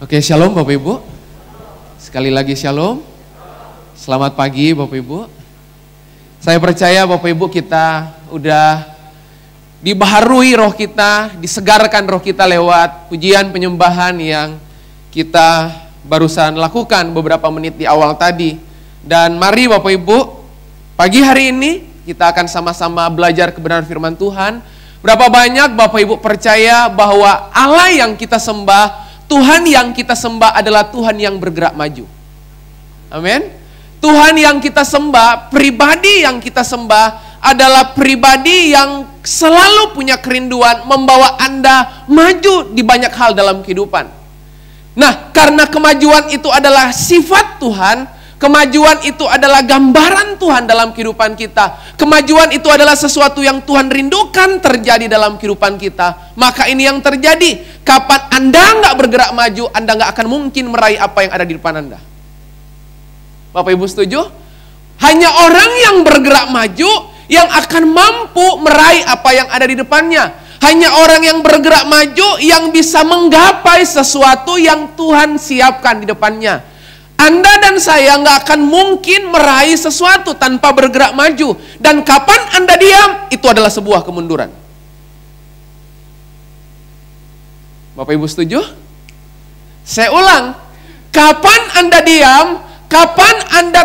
Oke, shalom Bapak Ibu. Sekali lagi shalom. Selamat pagi Bapak Ibu. Saya percaya Bapak Ibu kita udah dibaharui roh kita, disegarkan roh kita lewat pujian penyembahan yang kita barusan lakukan beberapa menit di awal tadi. Dan mari Bapak Ibu, pagi hari ini kita akan sama-sama belajar kebenaran firman Tuhan. Berapa banyak Bapak Ibu percaya bahwa Allah yang kita sembah, Tuhan yang kita sembah adalah Tuhan yang bergerak maju. Amin. Tuhan yang kita sembah, pribadi yang kita sembah adalah pribadi yang selalu punya kerinduan membawa Anda maju di banyak hal dalam kehidupan. Nah, karena kemajuan itu adalah sifat Tuhan, kemajuan itu adalah gambaran Tuhan dalam kehidupan kita. Kemajuan itu adalah sesuatu yang Tuhan rindukan terjadi dalam kehidupan kita. Maka ini yang terjadi. Kapan Anda nggak bergerak maju, Anda nggak akan mungkin meraih apa yang ada di depan Anda. Bapak Ibu setuju? Hanya orang yang bergerak maju yang akan mampu meraih apa yang ada di depannya. Hanya orang yang bergerak maju yang bisa menggapai sesuatu yang Tuhan siapkan di depannya. Anda dan saya nggak akan mungkin meraih sesuatu tanpa bergerak maju. Dan kapan Anda diam, itu adalah sebuah kemunduran. Bapak Ibu setuju? Saya ulang, kapan Anda diam, kapan Anda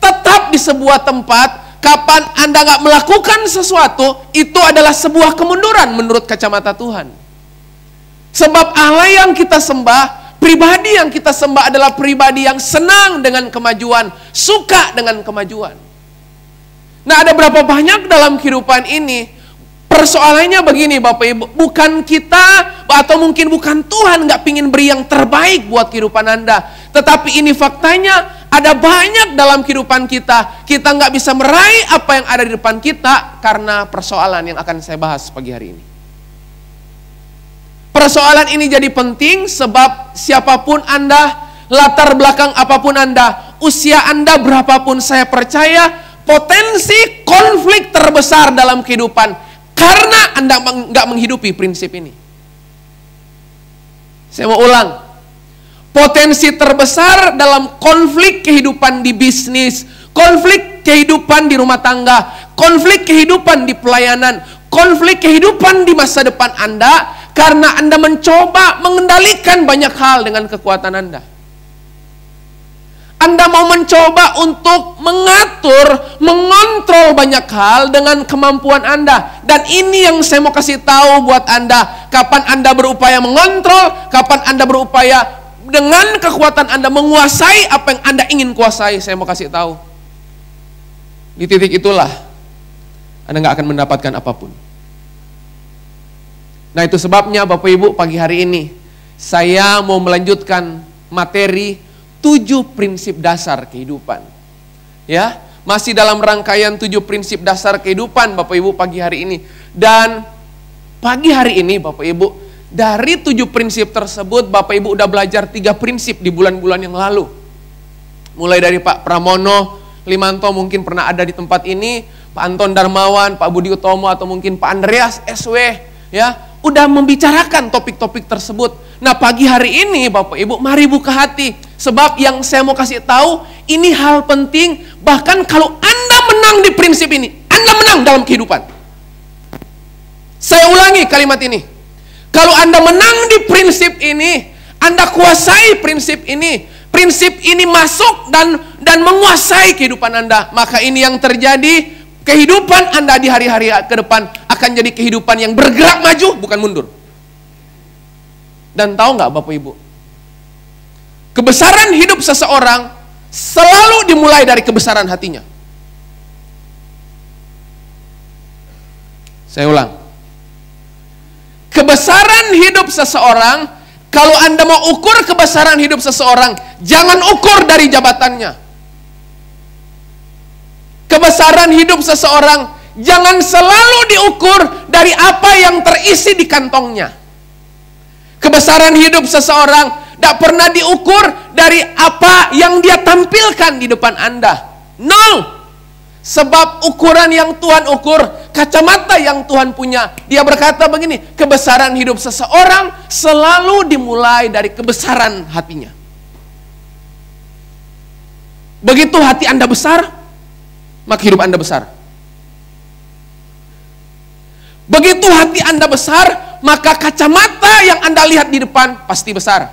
tetap di sebuah tempat, kapan Anda nggak melakukan sesuatu, itu adalah sebuah kemunduran menurut kacamata Tuhan. Sebab Allah yang kita sembah, pribadi yang kita sembah adalah pribadi yang senang dengan kemajuan, suka dengan kemajuan. Nah, ada berapa banyak dalam kehidupan ini, persoalannya begini Bapak Ibu, bukan kita atau mungkin bukan Tuhan nggak pingin beri yang terbaik buat kehidupan Anda. Tetapi ini faktanya, ada banyak dalam kehidupan kita nggak bisa meraih apa yang ada di depan kita karena persoalan yang akan saya bahas pagi hari ini. Persoalan ini jadi penting sebab siapapun Anda, latar belakang apapun Anda, usia Anda berapapun, saya percaya potensi konflik terbesar dalam kehidupan karena Anda nggak menghidupi prinsip ini. Saya mau ulang. Potensi terbesar dalam konflik kehidupan di bisnis, konflik kehidupan di rumah tangga, konflik kehidupan di pelayanan, konflik kehidupan di masa depan Anda karena Anda mencoba mengendalikan banyak hal dengan kekuatan Anda. Anda mau mencoba untuk mengatur, mengontrol banyak hal dengan kemampuan Anda. Dan ini yang saya mau kasih tahu buat Anda. Kapan Anda berupaya mengontrol, kapan Anda berupaya dengan kekuatan Anda menguasai apa yang Anda ingin kuasai, saya mau kasih tahu. Di titik itulah Anda nggak akan mendapatkan apapun. Nah, itu sebabnya Bapak Ibu pagi hari ini saya mau melanjutkan materi 7 prinsip dasar kehidupan. Ya, masih dalam rangkaian 7 prinsip dasar kehidupan Bapak Ibu pagi hari ini. Dan pagi hari ini Bapak Ibu, dari 7 prinsip tersebut Bapak Ibu udah belajar 3 prinsip di bulan-bulan yang lalu. Mulai dari Pak Pramono Limanto mungkin pernah ada di tempat ini, Pak Anton Darmawan, Pak Budi Utomo, atau mungkin Pak Andreas SW, ya, udah membicarakan topik-topik tersebut. Nah, pagi hari ini Bapak Ibu, mari buka hati. Sebab yang saya mau kasih tahu, ini hal penting. Bahkan kalau Anda menang di prinsip ini, Anda menang dalam kehidupan. Saya ulangi kalimat ini. Kalau Anda menang di prinsip ini, Anda kuasai prinsip ini masuk dan menguasai kehidupan Anda, maka ini yang terjadi, kehidupan Anda di hari-hari ke depan akan jadi kehidupan yang bergerak maju, bukan mundur. Dan tahu nggak Bapak Ibu, kebesaran hidup seseorang selalu dimulai dari kebesaran hatinya. Saya ulang. Kebesaran hidup seseorang, kalau Anda mau ukur kebesaran hidup seseorang, jangan ukur dari jabatannya. Kebesaran hidup seseorang jangan selalu diukur dari apa yang terisi di kantongnya. Kebesaran hidup seseorang tidak pernah diukur dari apa yang dia tampilkan di depan Anda. No. Sebab ukuran yang Tuhan ukur, kacamata yang Tuhan punya. Dia berkata begini, kebesaran hidup seseorang selalu dimulai dari kebesaran hatinya. Begitu hati Anda besar, maka hidup Anda besar. Begitu hati Anda besar, maka kacamata yang Anda lihat di depan pasti besar.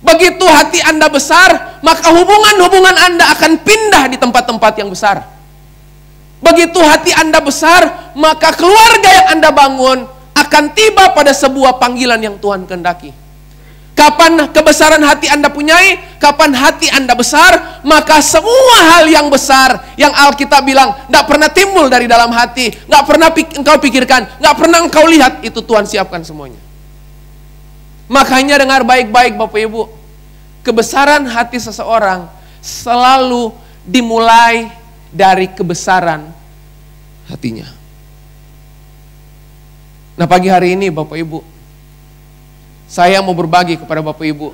Begitu hati Anda besar, maka hubungan-hubungan Anda akan pindah di tempat-tempat yang besar. Begitu hati Anda besar, maka keluarga yang Anda bangun akan tiba pada sebuah panggilan yang Tuhan kehendaki. Kapan kebesaran hati Anda punyai, kapan hati Anda besar, maka semua hal yang besar yang Alkitab bilang tidak pernah timbul dari dalam hati, nggak pernah engkau pikirkan, nggak pernah engkau lihat, itu Tuhan siapkan semuanya. Makanya dengar baik-baik Bapak Ibu, kebesaran hati seseorang selalu dimulai dari kebesaran hatinya. Nah, pagi hari ini Bapak Ibu, saya mau berbagi kepada Bapak Ibu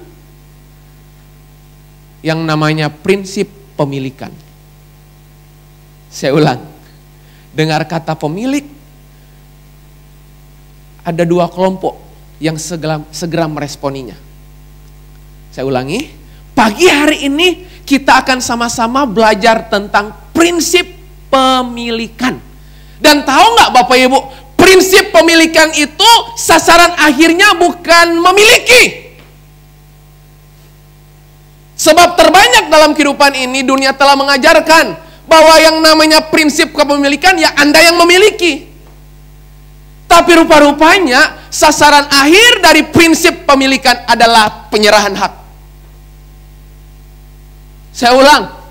yang namanya prinsip pemilikan. Saya ulang, dengar kata pemilik, ada dua kelompok yang segera meresponinya. Saya ulangi, pagi hari ini kita akan sama-sama belajar tentang prinsip pemilikan. Dan tahu nggak Bapak Ibu, prinsip pemilikan itu sasaran akhirnya bukan memiliki. Sebab terbanyak dalam kehidupan ini dunia telah mengajarkan bahwa yang namanya prinsip kepemilikan ya Anda yang memiliki. Tapi rupa-rupanya sasaran akhir dari prinsip pemilikan adalah penyerahan hak. Saya ulang.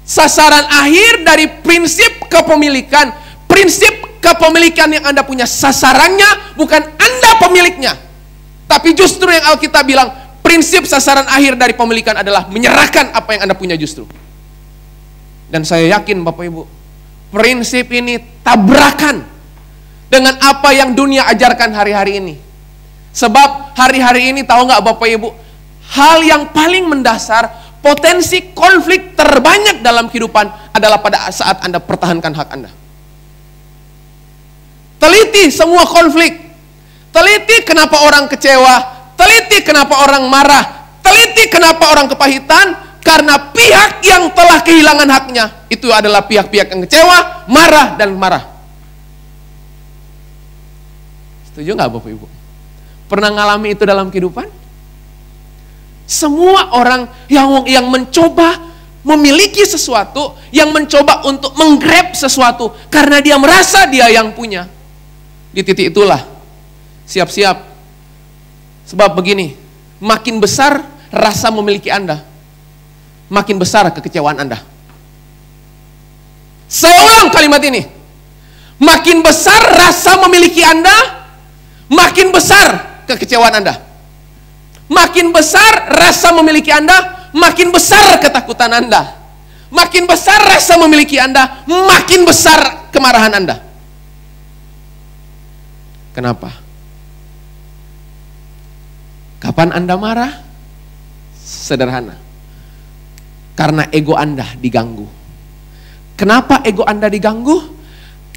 Sasaran akhir dari prinsip kepemilikan, prinsip kepemilikan yang Anda punya, sasarannya bukan Anda pemiliknya. Tapi justru yang Alkitab bilang, prinsip sasaran akhir dari pemilikan adalah menyerahkan apa yang Anda punya justru. Dan saya yakin Bapak Ibu, prinsip ini tabrakan dengan apa yang dunia ajarkan hari-hari ini. Sebab hari-hari ini tahu nggak Bapak Ibu, hal yang paling mendasar, potensi konflik terbanyak dalam kehidupan adalah pada saat Anda pertahankan hak Anda. Teliti semua konflik. Teliti kenapa orang kecewa. Teliti kenapa orang marah. Teliti kenapa orang kepahitan. Karena pihak yang telah kehilangan haknya itu adalah pihak-pihak yang kecewa, marah, dan marah. Setuju nggak Bapak Ibu? Pernah ngalami itu dalam kehidupan? Semua orang yang mencoba memiliki sesuatu, yang mencoba untuk menggrab sesuatu karena dia merasa dia yang punya. Di titik itulah siap-siap. Sebab begini, makin besar rasa memiliki Anda, makin besar kekecewaan Anda. Saya ulang kalimat ini. Makin besar rasa memiliki Anda, makin besar kekecewaan Anda. Makin besar rasa memiliki Anda, makin besar ketakutan Anda. Makin besar rasa memiliki Anda, makin besar kemarahan Anda. Kenapa? Kapan Anda marah? Sederhana. Karena ego Anda diganggu. Kenapa ego Anda diganggu?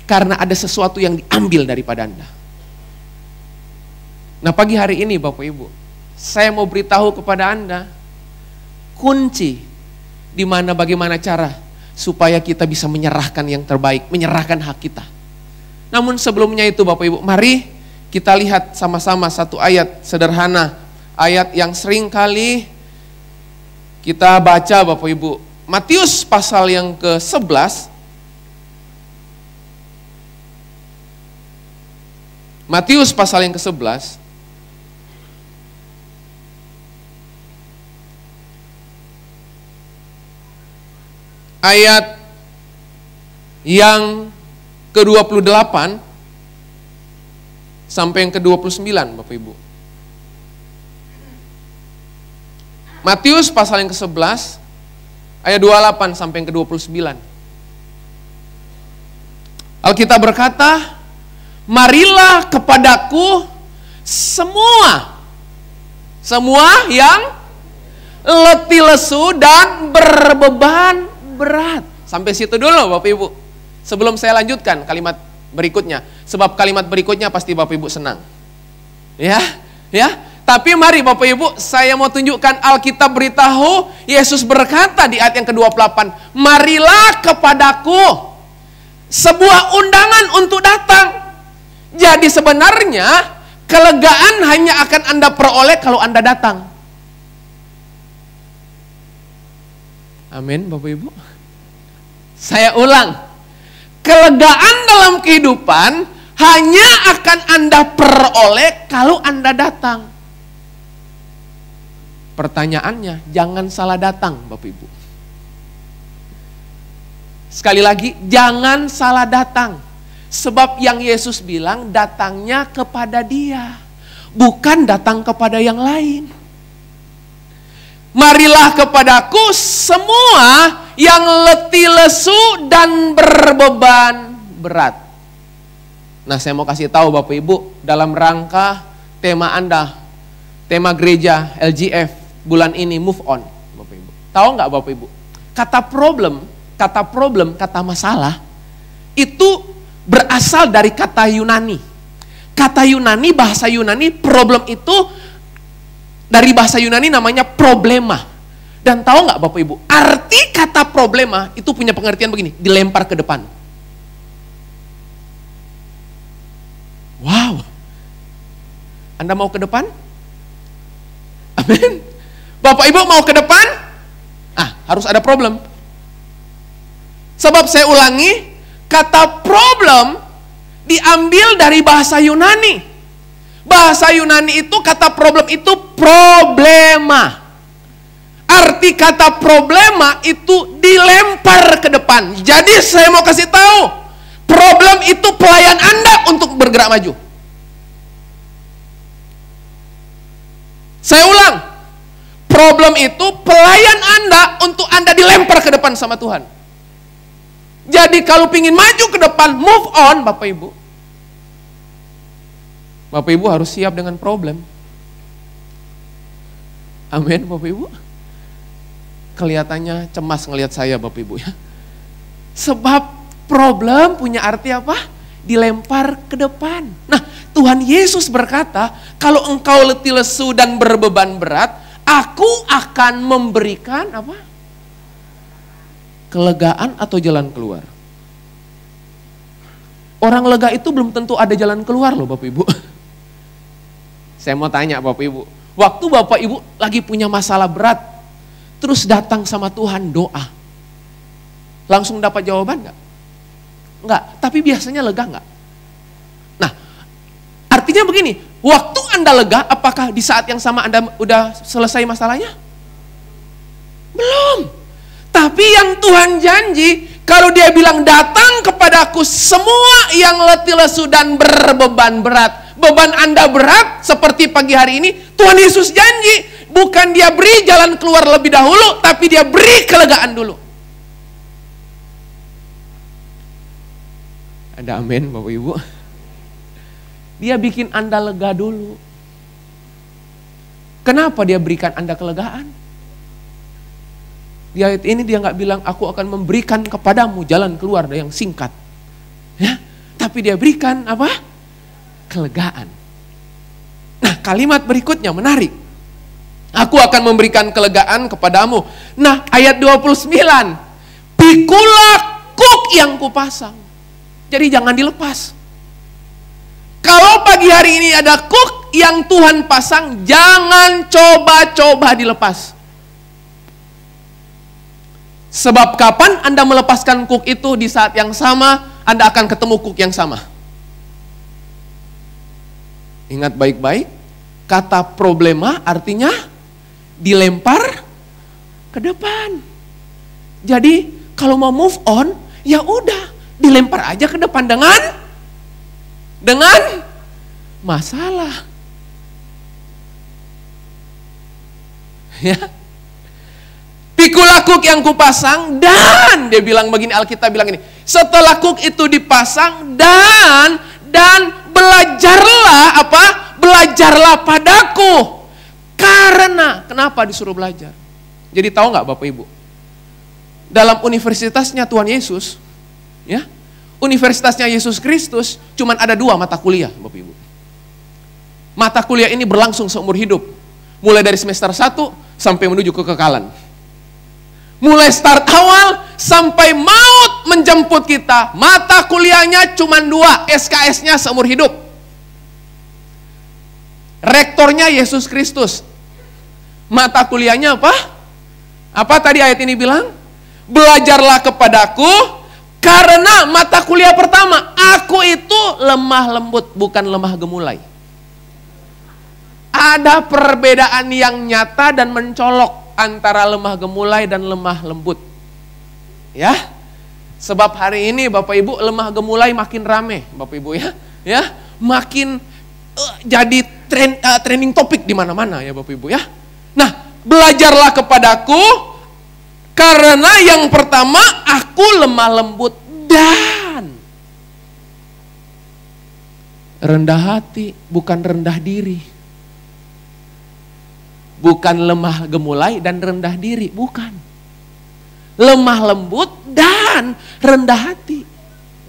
Karena ada sesuatu yang diambil daripada Anda. Nah, pagi hari ini Bapak Ibu, saya mau beritahu kepada Anda kunci di mana bagaimana cara supaya kita bisa menyerahkan yang terbaik, menyerahkan hak kita. Namun sebelumnya itu Bapak Ibu, mari kita lihat sama-sama satu ayat sederhana, ayat yang sering kali kita baca Bapak Ibu. Matius pasal yang ke-11. Matius pasal yang ke-11. Ayat yang ke-28 sampai yang ke-29 Bapak Ibu. Matius pasal yang ke-11 ayat 28 sampai yang ke-29. Alkitab berkata, marilah kepadaku semua yang letih lesu dan berbeban berat. Sampai situ dulu Bapak Ibu. Sebelum saya lanjutkan kalimat berikutnya. Sebab kalimat berikutnya pasti Bapak Ibu senang. Ya. Tapi mari Bapak Ibu, saya mau tunjukkan Alkitab beritahu, Yesus berkata di ayat yang ke-28, marilah kepadaku, sebuah undangan untuk datang. Jadi sebenarnya kelegaan hanya akan Anda peroleh kalau Anda datang. Amin Bapak Ibu. Saya ulang, kelegaan dalam kehidupan hanya akan Anda peroleh kalau Anda datang. Pertanyaannya, jangan salah datang Bapak Ibu. Sekali lagi, jangan salah datang. Sebab yang Yesus bilang datangnya kepada Dia, bukan datang kepada yang lain. Marilah kepadaku semua yang letih lesu dan berbeban berat. Nah, saya mau kasih tahu Bapak Ibu, dalam rangka tema Anda, tema gereja LGF bulan ini, move on Bapak Ibu. Tahu nggak Bapak Ibu? Kata masalah itu berasal dari kata Yunani. Kata Yunani, bahasa Yunani, problem itu dari bahasa Yunani namanya problema. Dan tahu nggak Bapak Ibu, arti kata problema itu punya pengertian begini, dilempar ke depan. Wow. Anda mau ke depan? Amin. Bapak Ibu mau ke depan? Harus ada problem. Sebab saya ulangi, kata problem diambil dari bahasa Yunani. Bahasa Yunani itu kata problem itu problema. Arti kata problema itu dilempar ke depan. Jadi saya mau kasih tahu, problem itu pelayan Anda untuk bergerak maju. Saya ulang, problem itu pelayan Anda untuk Anda dilempar ke depan sama Tuhan. Jadi kalau ingin maju ke depan, move on Bapak Ibu. Bapak Ibu harus siap dengan problem. Amin Bapak Ibu. Kelihatannya cemas ngelihat saya Bapak Ibu ya. Sebab problem punya arti apa? Dilempar ke depan. Nah, Tuhan Yesus berkata, kalau engkau letih lesu dan berbeban berat, aku akan memberikan apa? Kelegaan atau jalan keluar. Orang lega itu belum tentu ada jalan keluar loh Bapak Ibu. Saya mau tanya Bapak Ibu, waktu Bapak Ibu lagi punya masalah berat, terus datang sama Tuhan doa, langsung dapat jawaban nggak? Nggak, tapi biasanya lega nggak? Nah, artinya begini, waktu Anda lega, apakah di saat yang sama Anda udah selesai masalahnya? Belum. Tapi yang Tuhan janji, kalau Dia bilang datang kepadaku semua yang letih lesu dan berbeban berat, beban Anda berat seperti pagi hari ini, Tuhan Yesus janji, bukan Dia beri jalan keluar lebih dahulu, tapi Dia beri kelegaan dulu. Ada amin Bapak Ibu. Dia bikin Anda lega dulu. Kenapa Dia berikan Anda kelegaan? Di ayat ini Dia nggak bilang, aku akan memberikan kepadamu jalan keluar yang singkat. Ya, tapi Dia berikan apa? Kelegaan. Nah, kalimat berikutnya menarik. Aku akan memberikan kelegaan kepadamu. Nah, ayat 29. Pikulah kuk yang kupasang. Jadi jangan dilepas. Kalau pagi hari ini ada kuk yang Tuhan pasang, jangan coba-coba dilepas. Sebab kapan Anda melepaskan kuk itu, di saat yang sama Anda akan ketemu kuk yang sama. Ingat baik-baik, kata problema artinya dilempar ke depan. Jadi kalau mau move on, ya udah dilempar aja ke depan dengan masalah. Ya. Pikulah kuk yang kupasang, dan dia bilang begini, Alkitab bilang ini, setelah kuk itu dipasang dan belajarlah apa? Belajarlah padaku. Karena kenapa disuruh belajar? Jadi tahu nggak Bapak Ibu? dalam universitasnya Tuhan Yesus, ya, universitasnya Yesus Kristus, cuman ada 2 mata kuliah, Bapak Ibu. Mata kuliah ini berlangsung seumur hidup, mulai dari semester 1 sampai menuju kekekalan. Mulai start awal sampai maut menjemput kita, mata kuliahnya cuma 2, SKS-nya seumur hidup. Rektornya Yesus Kristus. Mata kuliahnya apa? Apa tadi ayat ini bilang? Belajarlah kepadaku, karena mata kuliah pertama, aku itu lemah lembut, bukan lemah gemulai. Ada perbedaan yang nyata dan mencolok antara lemah gemulai dan lemah lembut. Ya. Sebab hari ini Bapak Ibu, lemah gemulai makin rame, Bapak Ibu ya. Ya, makin jadi trending topik di mana-mana ya Bapak Ibu ya. Nah, belajarlah kepadaku karena yang pertama aku lemah lembut dan rendah hati, bukan rendah diri. Bukan lemah gemulai dan rendah diri, bukan. Lemah lembut dan rendah hati.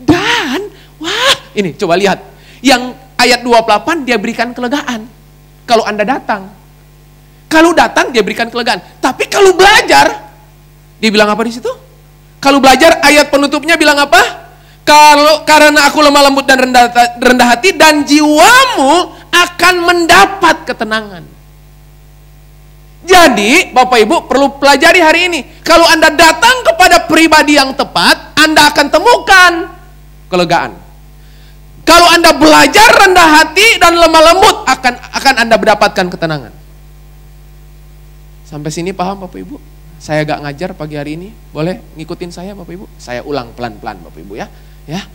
Dan, wah, ini coba lihat. Yang ayat 28 dia berikan kelegaan. Kalau Anda datang. Kalau datang dia berikan kelegaan. Tapi kalau belajar, dia bilang apa di situ? Kalau belajar ayat penutupnya bilang apa? Karena aku lemah lembut dan rendah hati dan jiwamu akan mendapat ketenangan. Jadi, Bapak Ibu perlu pelajari hari ini. Kalau Anda datang kepada pribadi yang tepat, Anda akan temukan kelegaan. Kalau Anda belajar rendah hati dan lemah lembut, akan Anda mendapatkan ketenangan. Sampai sini paham Bapak Ibu? Saya gak ngajar pagi hari ini. Boleh ngikutin saya Bapak Ibu? Saya ulang pelan-pelan Bapak Ibu ya. Ya.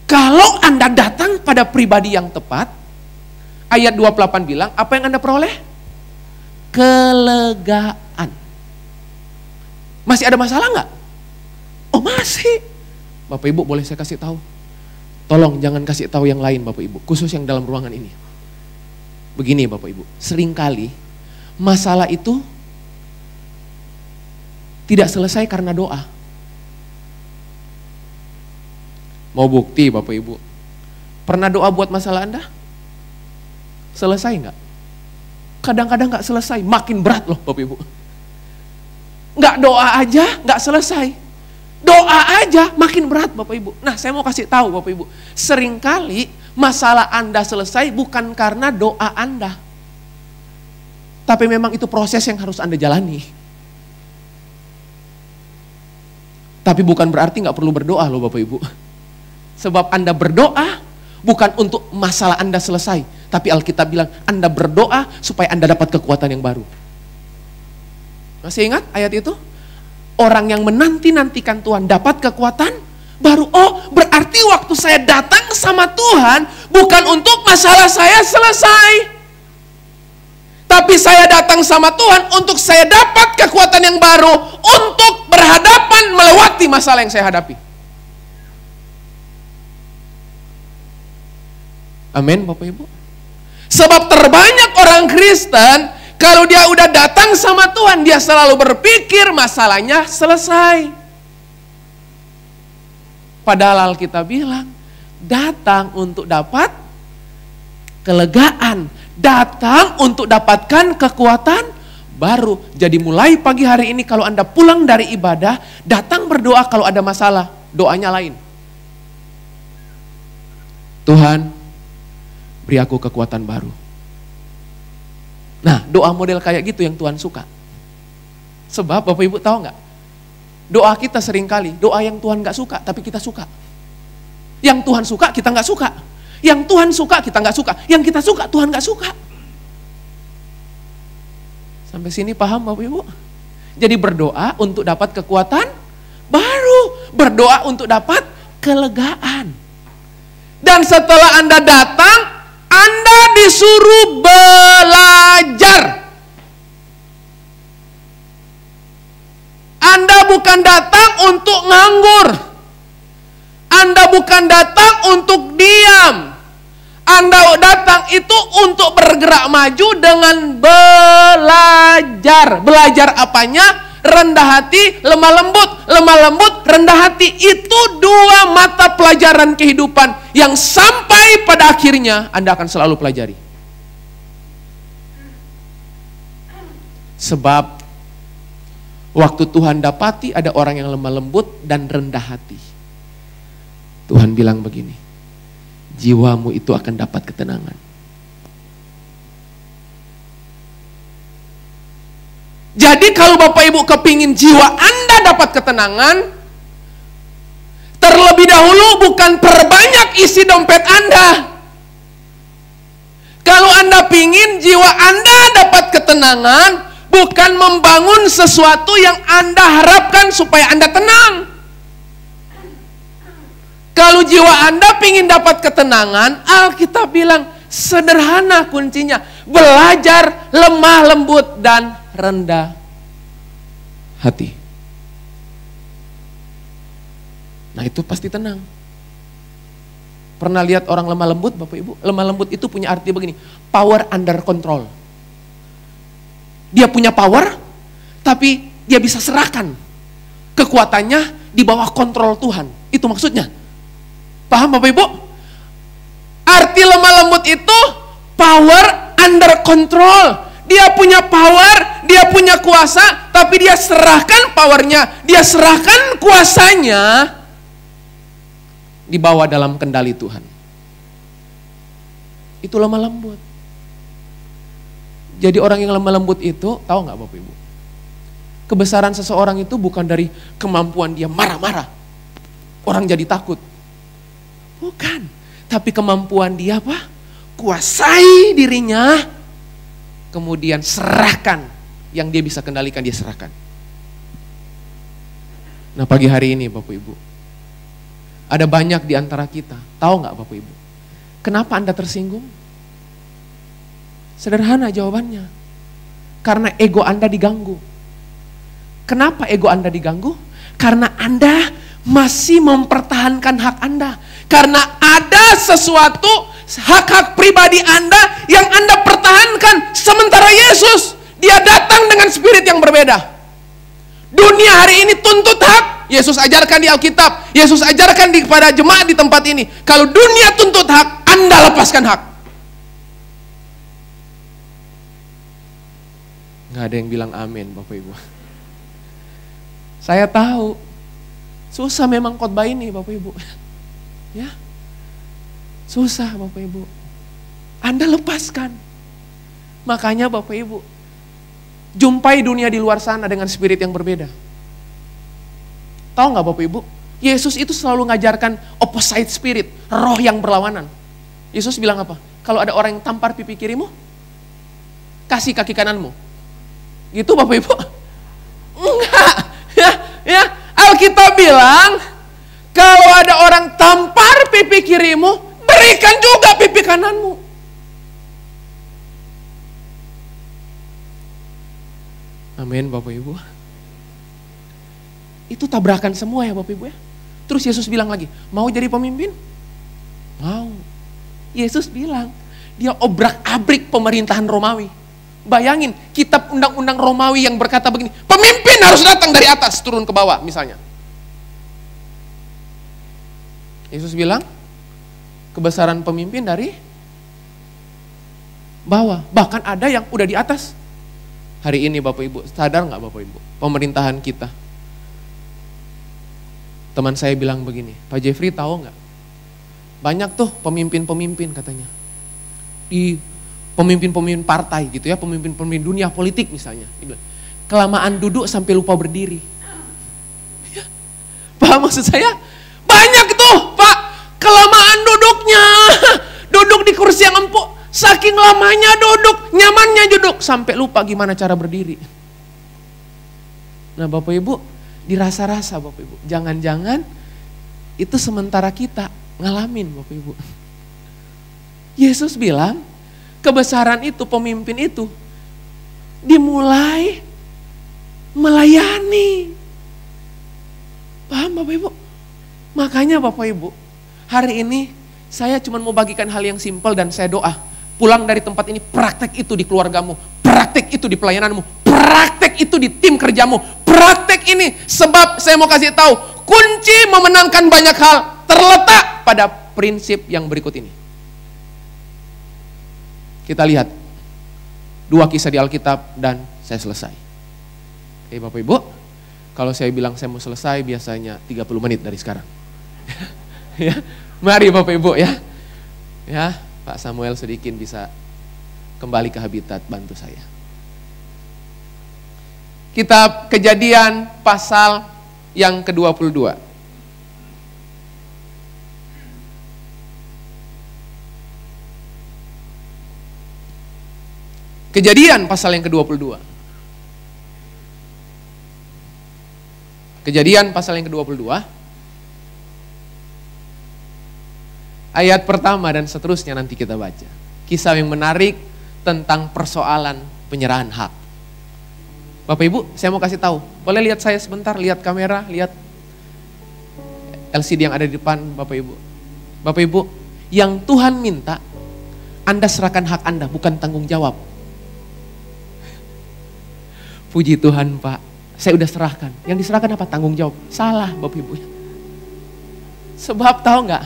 Kalau Anda datang pada pribadi yang tepat, ayat 28 bilang, apa yang Anda peroleh? Kelegaan. Masih ada masalah nggak? Oh masih. Bapak Ibu boleh saya kasih tahu? Tolong jangan kasih tahu yang lain Bapak Ibu, khusus yang dalam ruangan ini. Begini Bapak Ibu, seringkali masalah itu tidak selesai karena doa. Mau bukti Bapak Ibu? Pernah doa buat masalah Anda? Selesai nggak? Kadang-kadang gak selesai, makin berat loh Bapak Ibu. Gak doa aja gak selesai. Doa aja makin berat Bapak Ibu. Nah saya mau kasih tahu Bapak Ibu, seringkali masalah Anda selesai bukan karena doa Anda. Tapi memang itu proses yang harus Anda jalani. Tapi bukan berarti gak perlu berdoa loh Bapak Ibu. Sebab Anda berdoa bukan untuk masalah Anda selesai. Tapi Alkitab bilang, Anda berdoa supaya Anda dapat kekuatan yang baru. Masih ingat ayat itu? Orang yang menanti-nantikan Tuhan dapat kekuatan baru. Oh, berarti waktu saya datang sama Tuhan, bukan untuk masalah saya selesai. Tapi saya datang sama Tuhan untuk saya dapat kekuatan yang baru. Untuk berhadapan melewati masalah yang saya hadapi. Amin Bapak Ibu. Sebab terbanyak orang Kristen, kalau dia udah datang sama Tuhan, dia selalu berpikir masalahnya selesai. Padahal Alkitab bilang, datang untuk dapat kelegaan, datang untuk dapatkan kekuatan baru. Jadi mulai pagi hari ini kalau Anda pulang dari ibadah, datang berdoa kalau ada masalah, doanya lain. Tuhan, beri aku kekuatan baru. Nah, doa model kayak gitu yang Tuhan suka. Sebab Bapak Ibu tahu nggak? Doa kita seringkali, doa yang Tuhan nggak suka, tapi kita suka. Yang Tuhan suka, kita nggak suka. Yang Tuhan suka, kita nggak suka. Yang kita suka, Tuhan nggak suka. Sampai sini paham Bapak Ibu? Jadi berdoa untuk dapat kekuatan baru. Berdoa untuk dapat kelegaan. Dan setelah Anda datang, Anda disuruh belajar. Anda bukan datang untuk nganggur. Anda bukan datang untuk diam. Anda datang itu untuk bergerak maju dengan belajar. Belajar apanya? rendah hati, lemah lembut, rendah hati. Itu dua mata pelajaran kehidupan yang sampai pada akhirnya Anda akan selalu pelajari. Sebab waktu Tuhan dapati ada orang yang lemah lembut dan rendah hati, Tuhan bilang begini, jiwamu itu akan dapat ketenangan. Jadi kalau Bapak Ibu kepingin jiwa Anda dapat ketenangan, terlebih dahulu bukan perbanyak isi dompet Anda. Kalau Anda pingin jiwa Anda dapat ketenangan, bukan membangun sesuatu yang Anda harapkan supaya Anda tenang. Kalau jiwa Anda pingin dapat ketenangan, Alkitab bilang sederhana kuncinya, belajar lemah lembut dan rendah hati. Nah itu pasti tenang. Pernah lihat orang lemah lembut Bapak Ibu? Lemah lembut itu punya arti begini, power under control. Dia punya power, tapi dia bisa serahkan kekuatannya di bawah kontrol Tuhan. Itu maksudnya. Paham Bapak Ibu? Arti lemah lembut itu power under control. Dia punya power, dia punya kuasa, tapi dia serahkan powernya, dia serahkan kuasanya dibawa dalam kendali Tuhan. Itu lemah lembut. Jadi orang yang lemah lembut itu, tahu nggak Bapak Ibu? Kebesaran seseorang itu bukan dari kemampuan dia marah-marah, orang jadi takut. Bukan, tapi kemampuan dia apa? Kuasai dirinya, kemudian serahkan yang dia bisa kendalikan, dia serahkan. Nah pagi hari ini Bapak Ibu, ada banyak di antara kita, tahu nggak Bapak Ibu? Kenapa Anda tersinggung? Sederhana jawabannya, karena ego Anda diganggu. Kenapa ego Anda diganggu? Karena Anda masih mempertahankan hak Anda. Karena ada sesuatu hak-hak pribadi Anda yang Anda pertahankan. Sementara Yesus, dia datang dengan spirit yang berbeda. Dunia hari ini tuntut hak. Yesus ajarkan di Alkitab, Yesus ajarkan kepada jemaat di tempat ini. Kalau dunia tuntut hak, Anda lepaskan hak. Nggak ada yang bilang amin Bapak Ibu. Saya tahu, susah memang khotbah ini Bapak Ibu. Ya, susah Bapak Ibu. Anda lepaskan. Makanya Bapak Ibu, jumpai dunia di luar sana dengan spirit yang berbeda. Tahu nggak Bapak Ibu? Yesus itu selalu ngajarkan opposite spirit, roh yang berlawanan. Yesus bilang apa? Kalau ada orang yang tampar pipi kirimu, kasih kaki kananmu. Gitu Bapak Ibu? Enggak. Ya, Alkitab bilang, kalau ada orang tampar pipi kirimu, berikan juga pipi kananmu. Amin Bapak Ibu. Itu tabrakan semua ya Bapak Ibu ya. Terus Yesus bilang lagi, mau jadi pemimpin? Mau. Yesus bilang, dia obrak-abrik pemerintahan Romawi. Bayangin, kitab undang-undang Romawi yang berkata begini, pemimpin harus datang dari atas, turun ke bawah misalnya. Yesus bilang, kebesaran pemimpin dari bawah. Bahkan ada yang udah di atas. Hari ini Bapak Ibu, sadar nggak Bapak Ibu, pemerintahan kita. Teman saya bilang begini, Pak Jeffrey tahu nggak? Banyak tuh pemimpin-pemimpin katanya. Di pemimpin-pemimpin partai gitu ya, pemimpin-pemimpin dunia politik misalnya. Kelamaan duduk sampai lupa berdiri. Ya. Paham maksud saya? Banyak tuh Pak, kelamaan duduknya. Duduk di kursi yang empuk, saking lamanya duduk, nyamannya duduk, sampai lupa gimana cara berdiri. Nah Bapak Ibu, dirasa-rasa Bapak Ibu, jangan-jangan itu sementara kita ngalamin Bapak Ibu. Yesus bilang, kebesaran itu, pemimpin itu dimulai melayani. Paham Bapak Ibu? Makanya Bapak Ibu, hari ini saya cuma mau bagikan hal yang simpel dan saya doa. Pulang dari tempat ini, praktek itu di keluargamu, praktek itu di pelayananmu, praktek itu di tim kerjamu, praktek ini. Sebab saya mau kasih tahu, kunci memenangkan banyak hal terletak pada prinsip yang berikut ini. Kita lihat 2 kisah di Alkitab dan saya selesai. Oke Bapak Ibu, kalau saya bilang saya mau selesai biasanya 30 menit dari sekarang. Ya, mari Bapak Ibu ya. Ya, Pak Samuel Sodikin bisa kembali ke habitat, bantu saya. Kitab Kejadian pasal yang ke-22. Kejadian pasal yang ke-22. Kejadian pasal yang ke-22. Ayat pertama dan seterusnya nanti kita baca. Kisah yang menarik tentang persoalan penyerahan hak. Bapak Ibu, saya mau kasih tahu. Boleh lihat saya sebentar, lihat kamera, lihat LCD yang ada di depan Bapak Ibu. Bapak Ibu, yang Tuhan minta, Anda serahkan hak Anda, bukan tanggung jawab. Puji Tuhan Pak, saya udah serahkan. Yang diserahkan apa? Tanggung jawab. Salah Bapak Ibu. Sebab tahu nggak?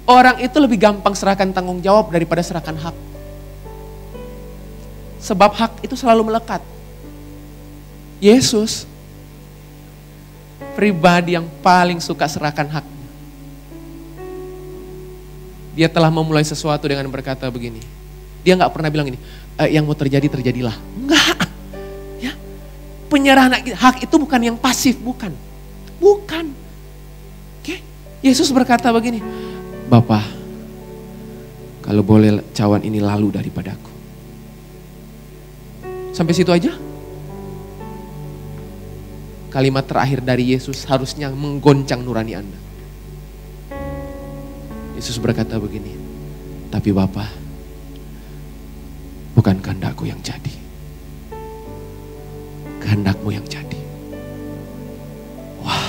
Orang itu lebih gampang serahkan tanggung jawab daripada serahkan hak. Sebab hak itu selalu melekat. Yesus, pribadi yang paling suka serahkan hak. Dia telah memulai sesuatu dengan berkata begini. Dia nggak pernah bilang ini, yang mau terjadi, terjadilah. Enggak. Penyerahan hak itu bukan yang pasif, bukan. Bukan. Oke? Yesus berkata begini, Bapa, kalau boleh cawan ini lalu daripadaku. Sampai situ aja. Kalimat terakhir dari Yesus harusnya menggoncang nurani Anda. Yesus berkata begini, tapi Bapa, bukan kehendakku yang jadi, kehendakmu yang jadi. Wah,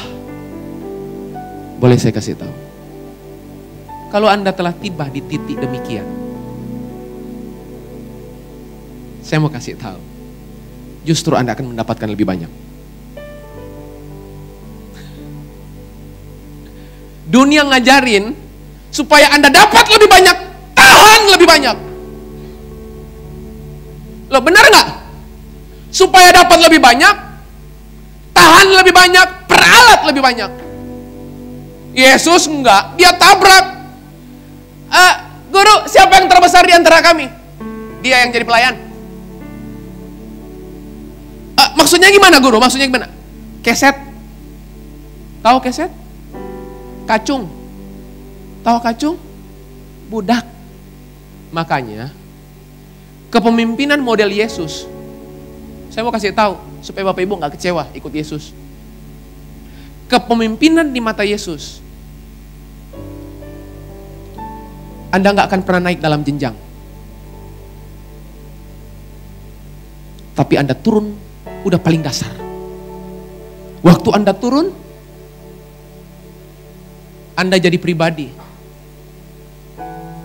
boleh saya kasih tahu? Kalau Anda telah tiba di titik demikian, saya mau kasih tahu, justru Anda akan mendapatkan lebih banyak. Dunia ngajarin supaya Anda dapat lebih banyak, tahan lebih banyak. Loh, benar nggak? Supaya dapat lebih banyak, tahan lebih banyak, peralat lebih banyak. Yesus enggak, dia tabrak. Guru, siapa yang terbesar di antara kami? Dia yang jadi pelayan. Maksudnya gimana guru? Maksudnya gimana? Keset. Tahu keset? Kacung. Tahu kacung? Budak. Makanya kepemimpinan model Yesus, saya mau kasih tahu supaya Bapak Ibu nggak kecewa ikut Yesus. Kepemimpinan di mata Yesus, Anda nggak akan pernah naik dalam jenjang. Tapi Anda turun udah paling dasar. Waktu Anda turun, Anda jadi pribadi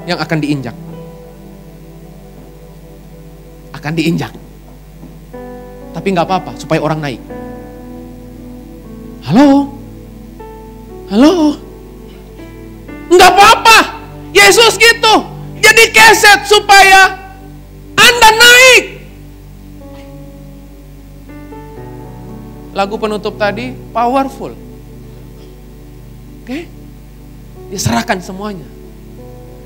yang akan diinjak. Akan diinjak. Tapi nggak apa-apa supaya orang naik. Halo? Halo? Nggak apa-apa. Yesus gitu. Jadi keset supaya Anda naik. Lagu penutup tadi powerful. Oke? Diserahkan semuanya.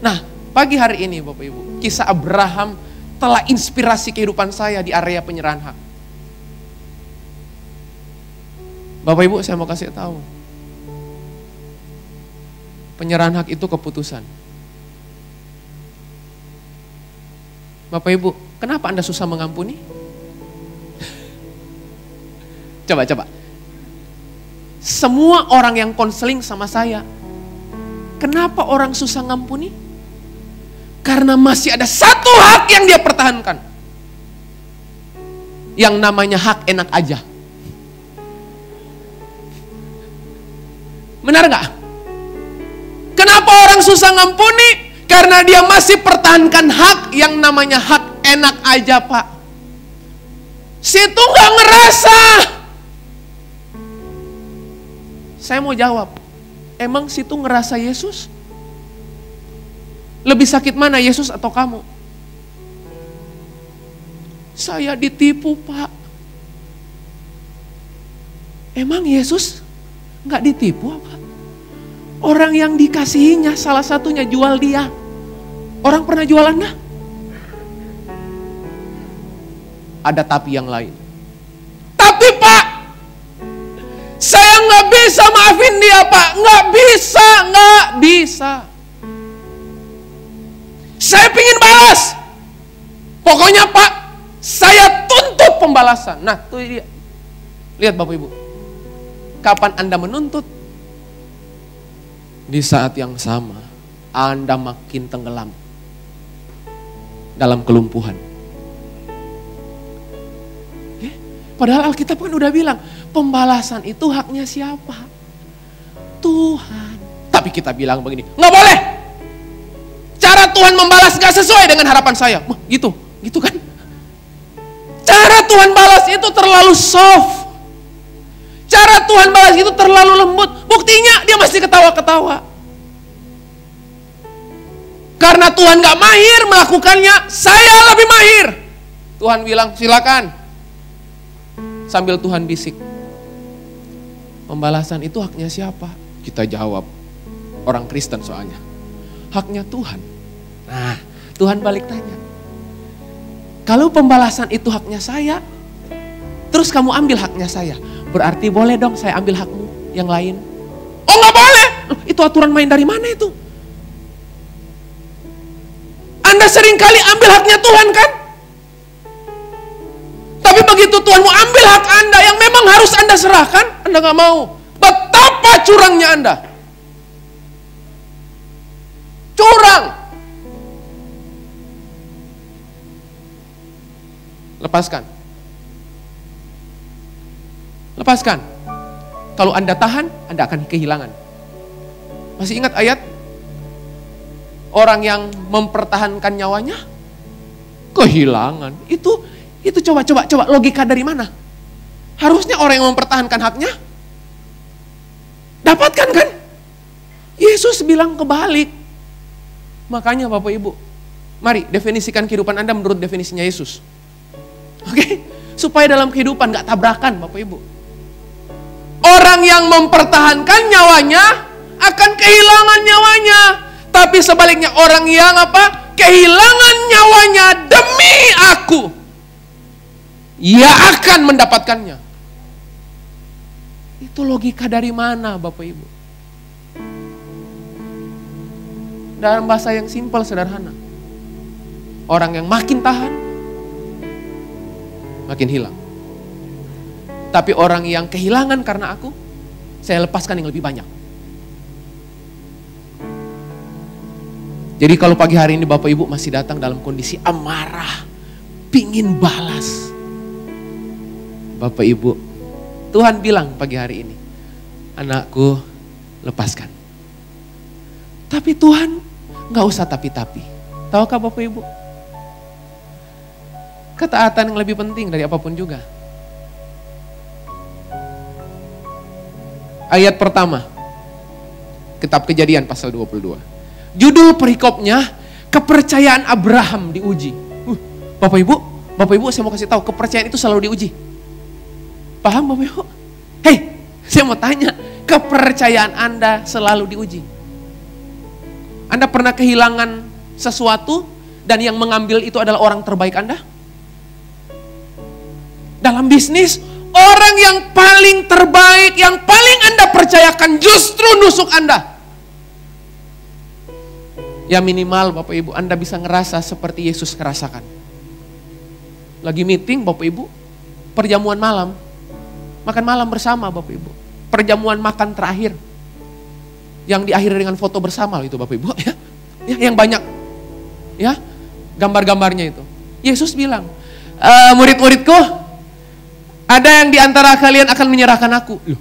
Nah, pagi hari ini Bapak Ibu, kisah Abraham telah inspirasi kehidupan saya di area penyerahan hak. Bapak Ibu, saya mau kasih tahu. Penyerahan hak itu keputusan. Bapak Ibu, kenapa Anda susah mengampuni? Coba. Semua orang yang konseling sama saya, kenapa orang susah ngampuni? Karena masih ada satu hak yang dia pertahankan. Yang namanya hak enak aja. Benar gak? Kenapa orang susah ngampuni? Karena dia masih pertahankan hak yang namanya hak enak aja Pak. Situ gak ngerasa. Saya mau jawab, emang situ ngerasa Yesus? Lebih sakit mana, Yesus atau kamu? Saya ditipu, Pak. Emang Yesus nggak ditipu apa? Orang yang dikasihinya salah satunya jual dia. Orang pernah jual Anda? Ada tapi yang lain. Tapi Pak, saya nggak bisa maafin dia, Pak. Nggak bisa. Saya pingin balas. Pokoknya Pak, saya tuntut pembalasan. Nah, tuh dia. Lihat Bapak Ibu. Kapan Anda menuntut? Di saat yang sama, Anda makin tenggelam dalam kelumpuhan. Padahal Alkitab kan udah bilang, pembalasan itu haknya siapa? Tuhan. Tapi kita bilang begini, nggak boleh. Cara Tuhan membalas gak sesuai dengan harapan saya. Gitu kan? Cara Tuhan balas itu terlalu soft. Cara Tuhan balas itu terlalu lembut. Buktinya dia masih ketawa-ketawa. Karena Tuhan gak mahir melakukannya, saya lebih mahir. Tuhan bilang silakan. Sambil Tuhan bisik, pembalasan itu haknya siapa? Kita jawab, orang Kristen soalnya, haknya Tuhan. Nah, Tuhan balik tanya, kalau pembalasan itu haknya saya, terus kamu ambil haknya saya, berarti boleh dong saya ambil hakmu yang lain? Oh nggak boleh, itu aturan main dari mana itu? Anda seringkali ambil haknya Tuhan kan? Tapi begitu Tuhan mau ambil hak Anda yang memang harus Anda serahkan, Anda nggak mau. Betapa curangnya Anda. Curang. Lepaskan. Kalau Anda tahan, Anda akan kehilangan. Masih ingat ayat? Orang yang mempertahankan nyawanya, kehilangan. Itu coba logika dari mana? Harusnya orang yang mempertahankan haknya, dapatkan kan? Yesus bilang kebalik. Makanya Bapak Ibu, mari definisikan kehidupan Anda menurut definisinya Yesus. Oke? Supaya dalam kehidupan gak tabrakan Bapak Ibu. Orang yang mempertahankan nyawanya akan kehilangan nyawanya. Tapi sebaliknya orang yang kehilangan nyawanya demi aku, ia akan mendapatkannya. Itu logika dari mana Bapak Ibu? Dalam bahasa yang simpel sederhana. Orang yang makin tahan, makin hilang. Tapi orang yang kehilangan karena aku, saya lepaskan yang lebih banyak. Jadi kalau pagi hari ini Bapak Ibu masih datang dalam kondisi amarah, pingin balas. Bapak Ibu, Tuhan bilang pagi hari ini, anakku lepaskan. Tapi Tuhan gak usah tapi-tapi. Tahukah Bapak Ibu? Ketaatan yang lebih penting dari apapun juga. Ayat pertama, Kitab Kejadian pasal 22. Judul perikopnya, kepercayaan Abraham diuji. Bapak Ibu saya mau kasih tahu, kepercayaan itu selalu diuji. Paham Bapak Ibu? Hei, saya mau tanya, kepercayaan Anda selalu diuji. Anda pernah kehilangan sesuatu dan yang mengambil itu adalah orang terbaik Anda? Dalam bisnis, orang yang paling terbaik, yang paling Anda percayakan justru nusuk Anda. Ya minimal Bapak Ibu, Anda bisa ngerasa seperti Yesus ngerasakan. Lagi meeting Bapak Ibu, perjamuan malam, makan malam bersama Bapak Ibu. Perjamuan makan terakhir, yang diakhiri dengan foto bersama itu Bapak Ibu. Ya, yang banyak ya gambar-gambarnya itu. Yesus bilang, murid-muridku, ada yang di antara kalian akan menyerahkan aku. Loh.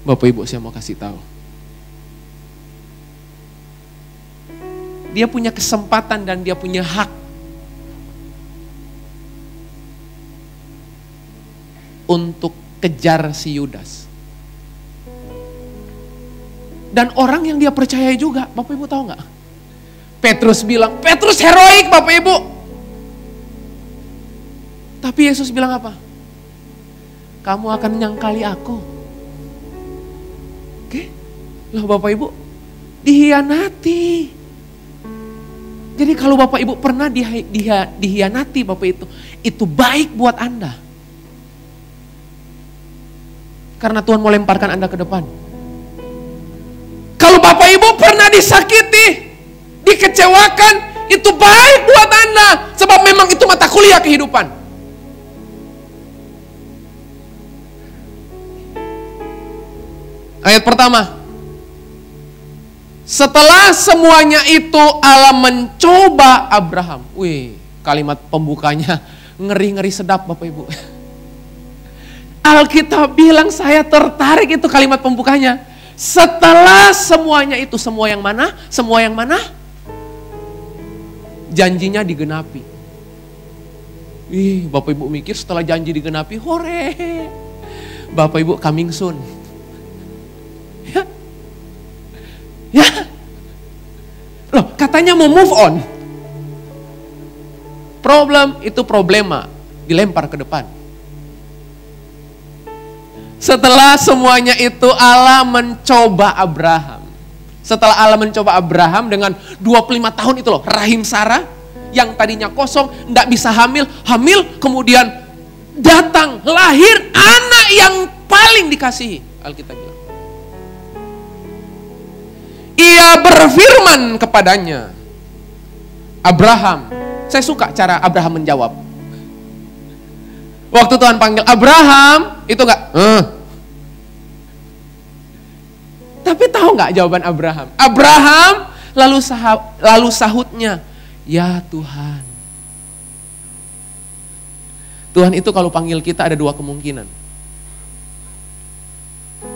Bapak Ibu saya mau kasih tahu. Dia punya kesempatan dan dia punya hak. untuk kejar si Yudas. Dan orang yang dia percayai juga, Bapak Ibu tahu nggak? Petrus bilang, Petrus heroik Bapak Ibu. Tapi Yesus bilang apa? Kamu akan menyangkali aku. Oke? Loh Bapak Ibu, dihianati. Jadi kalau Bapak Ibu pernah dihianati Bapak itu baik buat Anda. Karena Tuhan mau lemparkan Anda ke depan. Kalau Bapak Ibu pernah disakiti, dikecewakan, itu baik buat Anda. Sebab memang itu mata kuliah kehidupan. Ayat pertama. Setelah semuanya itu Allah mencoba Abraham. Wih, kalimat pembukanya ngeri-ngeri sedap Bapak Ibu. Alkitab bilang saya tertarik itu kalimat pembukanya. Setelah semuanya itu, semua yang mana? Semua yang mana? Janjinya digenapi. Ih, Bapak Ibu mikir setelah janji digenapi, hore. Bapak Ibu coming soon. Ya. Loh, katanya mau move on. Problem itu problema, dilempar ke depan. Setelah semuanya itu Allah mencoba Abraham. Setelah Allah mencoba Abraham dengan 25 tahun itu loh, rahim Sarah yang tadinya kosong, enggak bisa hamil, kemudian datang lahir anak yang paling dikasihi, Alkitab bilang. Ia berfirman kepadanya, Abraham. Saya suka cara Abraham menjawab. Waktu Tuhan panggil Abraham, itu enggak, Tapi tahu enggak jawaban Abraham? Abraham lalu sahutnya, ya Tuhan. Tuhan itu kalau panggil kita ada dua kemungkinan.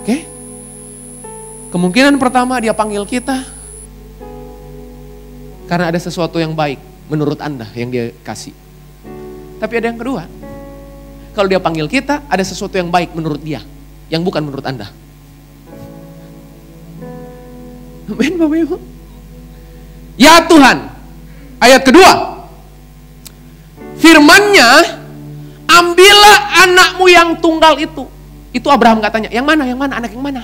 Oke? Kemungkinan pertama dia panggil kita karena ada sesuatu yang baik menurut Anda yang dia kasih. Tapi ada yang kedua. Kalau dia panggil kita ada sesuatu yang baik menurut dia yang bukan menurut Anda. Amin Bapak Ibu. Ya Tuhan. Ayat kedua. Firman-Nya, ambillah anakmu yang tunggal itu. Itu Abraham katanya, yang mana, anak yang mana?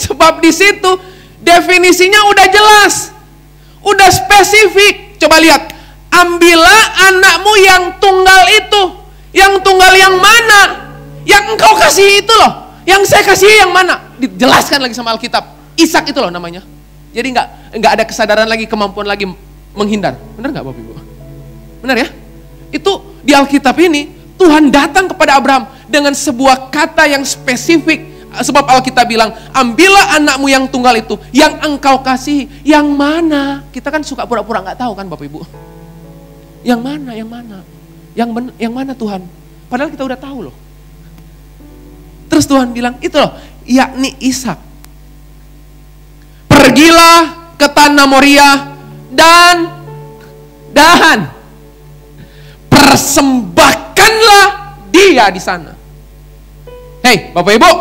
Sebab di situ definisinya udah jelas, udah spesifik. Coba lihat, ambillah anakmu yang tunggal itu. Yang tunggal yang mana? Yang engkau kasih itu loh. Yang saya kasih yang mana? Dijelaskan lagi sama Alkitab. Ishak itu loh namanya. Jadi nggak ada kesadaran lagi, kemampuan lagi menghindar. Benar nggak Bapak Ibu? Benar ya? Itu di Alkitab ini Tuhan datang kepada Abraham dengan sebuah kata yang spesifik. Sebab Alkitab bilang, ambillah anakmu yang tunggal itu, yang engkau kasih, yang mana? Kita kan suka pura-pura nggak tahu kan Bapak Ibu? Yang mana? Yang mana Tuhan? Padahal kita udah tahu loh. Terus Tuhan bilang, itu loh, yakni Ishak. Pergilah ke tanah Moria dan persembahkanlah dia di sana. Hei, Bapak Ibu,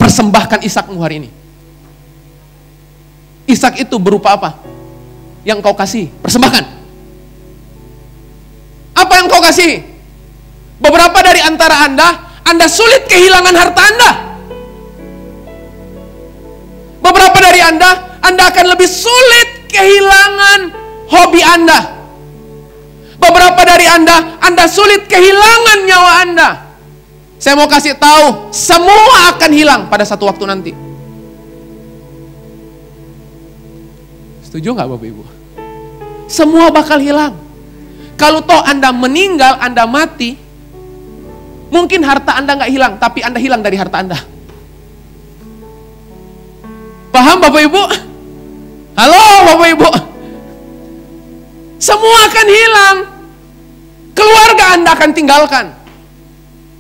persembahkan Ishakmu hari ini. Ishak itu berupa apa? Yang kau kasih, persembahkan. Apa yang kau kasih? Beberapa dari antara Anda sulit kehilangan harta Anda. Beberapa dari Anda akan lebih sulit kehilangan hobi Anda. Beberapa dari Anda sulit kehilangan nyawa Anda. Saya mau kasih tahu, semua akan hilang pada satu waktu nanti. Setuju nggak Bapak Ibu? Semua bakal hilang. Kalau toh Anda meninggal, Anda mati, mungkin harta Anda nggak hilang, tapi Anda hilang dari harta Anda. Paham Bapak Ibu? Halo Bapak Ibu? Semua akan hilang. Keluarga Anda akan tinggalkan.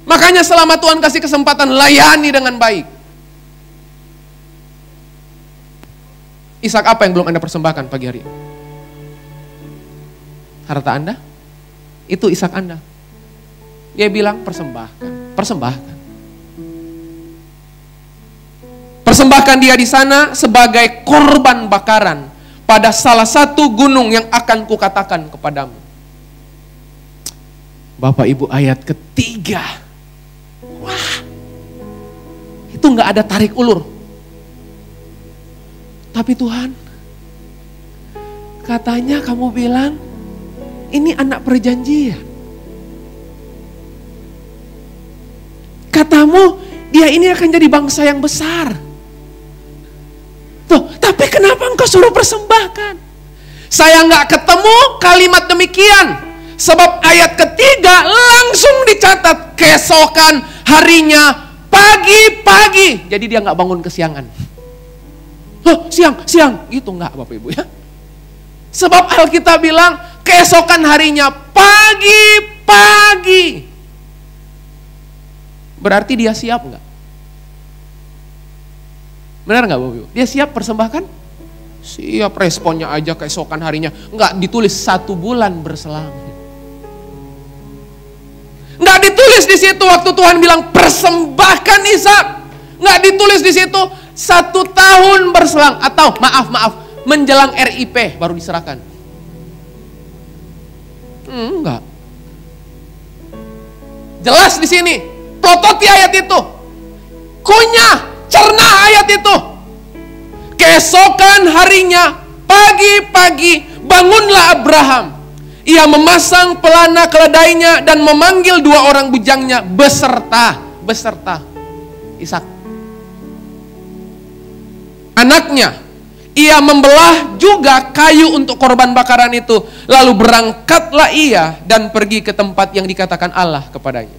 Makanya selama Tuhan kasih kesempatan, layani dengan baik. Ishak apa yang belum Anda persembahkan pagi hari? Harta Anda? Itu Ishak Anda. Dia bilang persembahkan, persembahkan. Persembahkan dia di sana sebagai korban bakaran pada salah satu gunung yang akan kukatakan kepadamu. Bapak Ibu, ayat ketiga. Wah, itu nggak ada tarik ulur. Tapi Tuhan, katanya kamu bilang ini anak perjanjian. Katamu dia ini akan jadi bangsa yang besar. Tuh, tapi kenapa engkau suruh persembahkan? Saya nggak ketemu kalimat demikian. Sebab ayat ketiga langsung dicatat keesokan harinya pagi-pagi. Jadi dia nggak bangun kesiangan. Loh, siang, gitu nggak Bapak Ibu ya. Sebab Alkitab bilang keesokan harinya pagi-pagi. Berarti dia siap nggak? Benar nggak Bapak Ibu? Dia siap persembahkan? Siap, responnya aja keesokan harinya. Nggak ditulis 1 bulan berselang. Nggak ditulis di situ waktu Tuhan bilang persembahkan Ishak. Nggak ditulis di situ 1 tahun berselang. Atau maaf, menjelang RIP baru diserahkan. Enggak. Jelas di sini. Plototi ayat itu. Kunyah, cerna ayat itu. Keesokan harinya, pagi-pagi, bangunlah Abraham. Ia memasang pelana keledainya dan memanggil 2 orang bujangnya beserta Ishak. Anaknya. Ia membelah juga kayu untuk korban bakaran itu. Lalu berangkatlah ia dan pergi ke tempat yang dikatakan Allah kepadanya.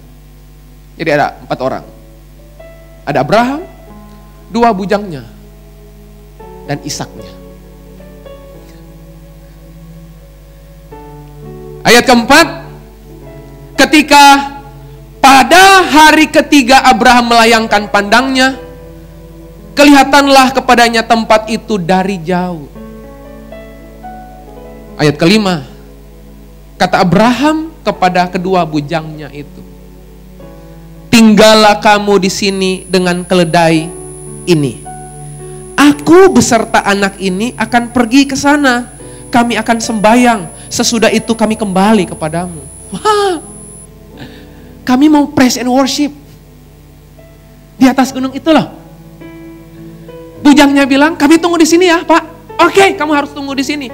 Jadi ada 4 orang. Ada Abraham, 2 bujangnya, dan Ishaknya. Ayat keempat, ketika pada hari ketiga Abraham melayangkan pandangnya, kelihatanlah kepadanya tempat itu dari jauh. Ayat kelima, kata Abraham kepada kedua bujangnya itu, tinggallah kamu di sini dengan keledai ini. Aku beserta anak ini akan pergi ke sana. Kami akan sembahyang. Sesudah itu kami kembali kepadamu. Wah, kami mau praise and worship di atas gunung itu loh. Bujangnya bilang, kami tunggu di sini ya Pak. Oke, kamu harus tunggu di sini.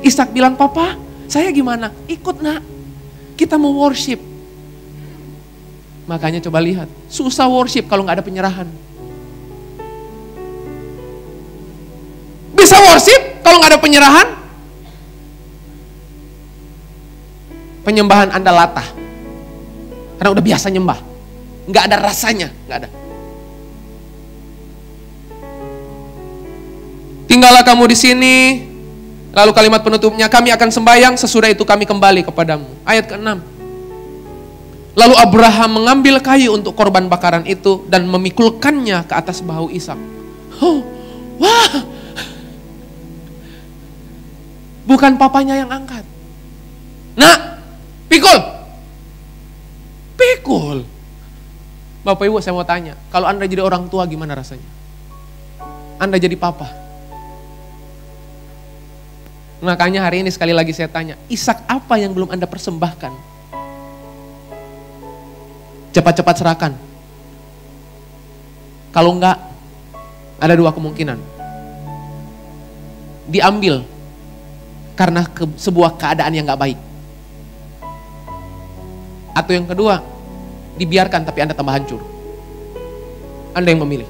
Ishak bilang, Papa, saya gimana? Ikut nak, kita mau worship. Makanya coba lihat, susah worship kalau nggak ada penyerahan. Bisa worship kalau nggak ada penyerahan? Penyembahan Anda latah. Karena udah biasa nyembah. Nggak ada rasanya, nggak ada. Tinggallah kamu di sini. Lalu kalimat penutupnya, kami akan sembahyang, sesudah itu kami kembali kepadamu. Ayat ke-6. Lalu Abraham mengambil kayu untuk korban bakaran itu dan memikulkannya ke atas bahu Ishak. Oh, wah. Bukan papanya yang angkat. Nah, pikul. Bapak Ibu, saya mau tanya, kalau Anda jadi orang tua gimana rasanya? Anda jadi papa. Makanya hari ini sekali lagi saya tanya, Ishak apa yang belum Anda persembahkan? Cepat-cepat serahkan. Kalau enggak, ada 2 kemungkinan. Diambil karena sebuah keadaan yang enggak baik. Atau yang kedua, dibiarkan tapi Anda tambah hancur. Anda yang memilih.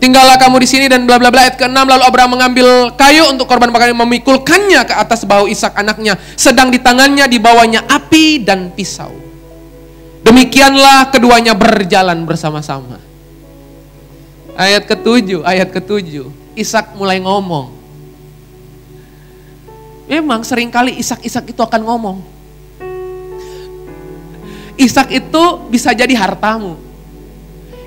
Tinggallah kamu di sini dan bla bla bla. Ayat ke-6, lalu Abraham mengambil kayu untuk korban bakaran, memikulkannya ke atas bahu Ishak anaknya, sedang di tangannya dibawanya api dan pisau. Demikianlah keduanya berjalan bersama-sama. Ayat ke-7, Ishak mulai ngomong. Memang seringkali Ishak itu akan ngomong. Ishak itu bisa jadi hartamu.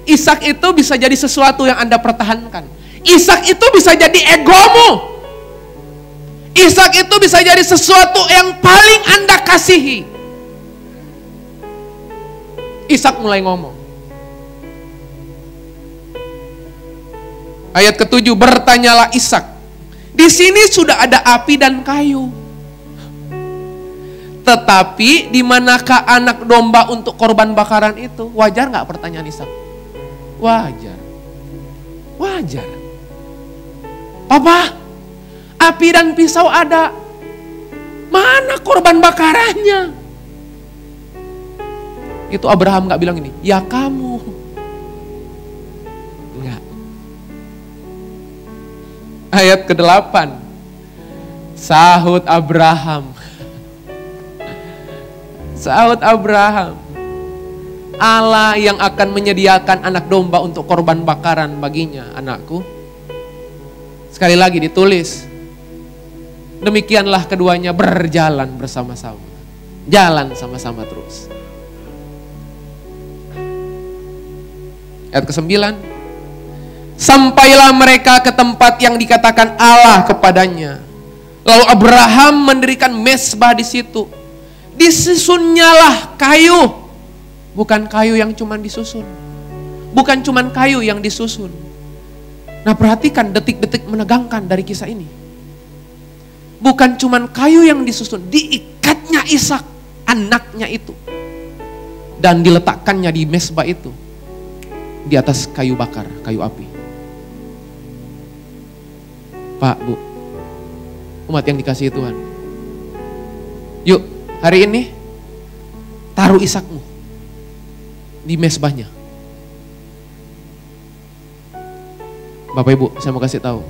Ishak itu bisa jadi sesuatu yang Anda pertahankan. Ishak itu bisa jadi egomu. Ishak itu bisa jadi sesuatu yang paling Anda kasihi. Ishak mulai ngomong. Ayat ke-7, bertanyalah Ishak, di sini sudah ada api dan kayu. Tetapi di manakah anak domba untuk korban bakaran itu? Wajar nggak pertanyaan Ishak? Wajar. Wajar. Papa, api dan pisau ada. Mana korban bakarannya? Itu Abraham nggak bilang ini, ya kamu. Enggak. Ayat ke-8. Sahut Abraham. Sahut Abraham, Allah yang akan menyediakan anak domba untuk korban bakaran baginya, anakku. Sekali lagi ditulis, demikianlah keduanya berjalan bersama-sama. Jalan sama-sama terus. Ayat ke-9. Sampailah mereka ke tempat yang dikatakan Allah kepadanya. Lalu Abraham mendirikan mezbah di situ. Disusunnyalah kayu. Bukan kayu yang cuma disusun. Bukan cuma kayu yang disusun. Nah, perhatikan detik-detik menegangkan dari kisah ini. Bukan cuma kayu yang disusun, diikatnya Ishak, anaknya itu. Dan diletakkannya di mezbah itu. Di atas kayu bakar, kayu api. Pak, Bu, umat yang dikasihi Tuhan. Yuk, hari ini taruh Ishakmu di mezbahnya. Bapak Ibu, saya mau kasih tahu.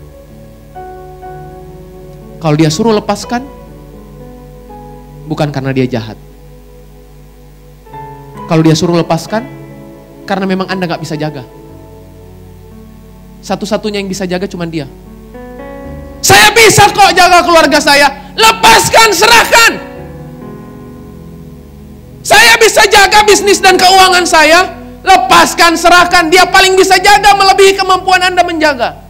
Kalau dia suruh lepaskan, bukan karena dia jahat. Kalau dia suruh lepaskan, karena memang Anda gak bisa jaga. Satu-satunya yang bisa jaga cuma dia. Saya bisa kok jaga keluarga saya. Lepaskan, serahkan. Saya bisa jaga bisnis dan keuangan saya. Lepaskan, serahkan. Dia paling bisa jaga melebihi kemampuan Anda menjaga.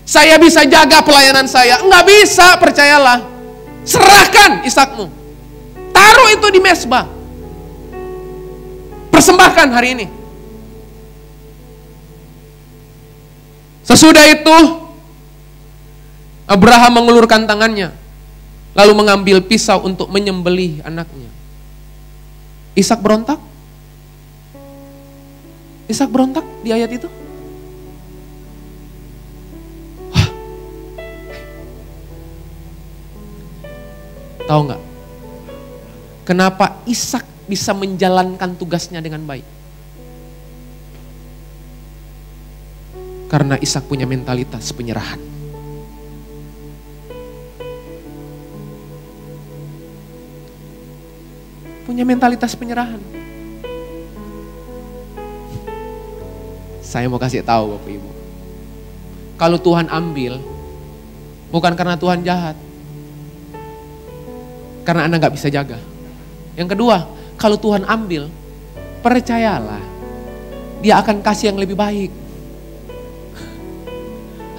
Saya bisa jaga pelayanan saya. Enggak bisa, percayalah. Serahkan Ishakmu. Taruh itu di mezbah. Persembahkan hari ini. Sesudah itu, Abraham mengulurkan tangannya, lalu mengambil pisau untuk menyembelih anaknya. Ishak berontak? Ishak berontak di ayat itu? Wah. Tahu nggak? Kenapa Ishak bisa menjalankan tugasnya dengan baik? Karena Ishak punya mentalitas penyerahan. Punya mentalitas penyerahan. Saya mau kasih tahu Bapak Ibu. Kalau Tuhan ambil, bukan karena Tuhan jahat. Karena Anda gak bisa jaga. Yang kedua, kalau Tuhan ambil, percayalah, Dia akan kasih yang lebih baik.